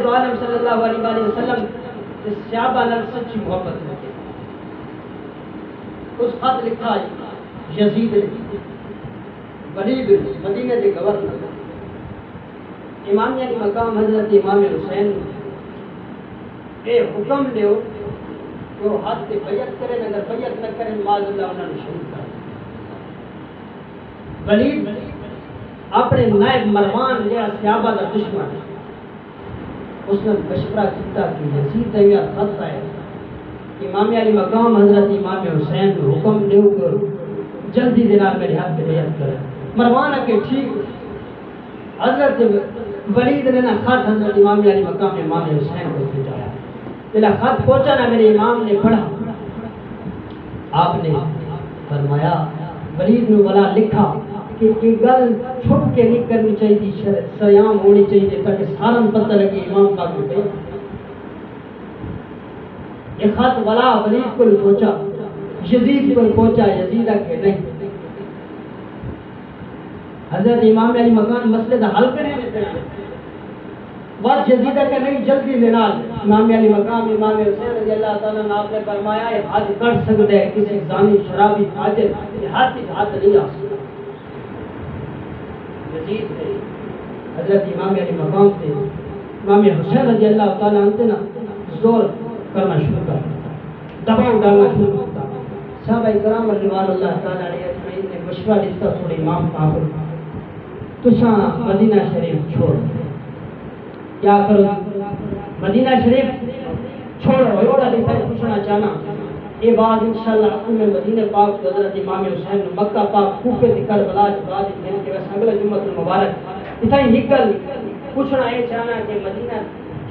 دو عالم صلی اللہ علیہ وآلہ وسلم اس صحابہ نے سچی محبت رکھی. اس خط لکھا یزید ولید مدینہ کے گورنر امامیہ کے مقام حضرت امام حسین اے حکم دیو کہ وہ ہاتھ سے بیعت کریں، اگر بیعت نہ کریں معاذ اللہ انہوں نے شہید کر. ولید اپنے نائب مروان یا صحابہ کا دشمن، اس نے مشورہ کیا کہ یزید یا خط آئے امام علی مقام حضرت امام حسین کو حکم دیو کہ جلدی دنار میرے ہاتھ پہ بیعت کرے. مروان کے ٹھیک. حضرت ولید نے نا خط حضرت امام علی مقام امام حسین کو بھیجایا. جب خط پہنچا نا میرے امام نے پڑھا، آپ نے فرمایا ولید نے ولا لکھا کہ یہ گل چھپ کے نہیں کرنی چاہیے، سیام ہونی چاہیے تاکہ سارن پتہ لگے امام کا بھی. یہ خط ولا ولید کو پہنچا، یزید کو پہنچا، یزید کے نہیں. حضرت امام علی مقام مسئلے کا حل کرنے دیتے ہیں. بات یزید کے نہیں، جلدی دینال امام علی مقام امام حسین رضی اللہ تعالیٰ نے آپ نے فرمایا یہ حد کر سکتے ہیں کسی زانی شرابی فاجر، یہ حد نہیں آ سکتا. یزید ہے حضرت امام علی مقام سے امام حسین رضی اللہ تعالیٰ عنہ نا زور کرنا شروع کر دیا، دباؤ ڈالنا شروع کر دیا. صحابہ کرام رضوان اللہ تعالیٰ علیہ اجمعین نے مشورہ دیتا تھوڑے امام صاحب تساں مدینہ شریف چھوڑ، کیا کرو مدینہ شریف چھوڑو. ایوڑا دیتا ہے پوچھنا چاہنا یہ بات انشاءاللہ حکم مدینہ پاک حضرت امام حسین مکہ پاک کوفے دی کربلا کے بعد دن کے ویسے اگلے جمعہ المبارک اتنا ہی نکل پوچھنا یہ چاہنا کہ مدینہ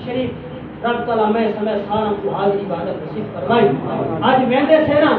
شریف رب تعالیٰ میں سمے سارا کو حاضری عبادت نصیب فرمائی. آج ویندے سے نا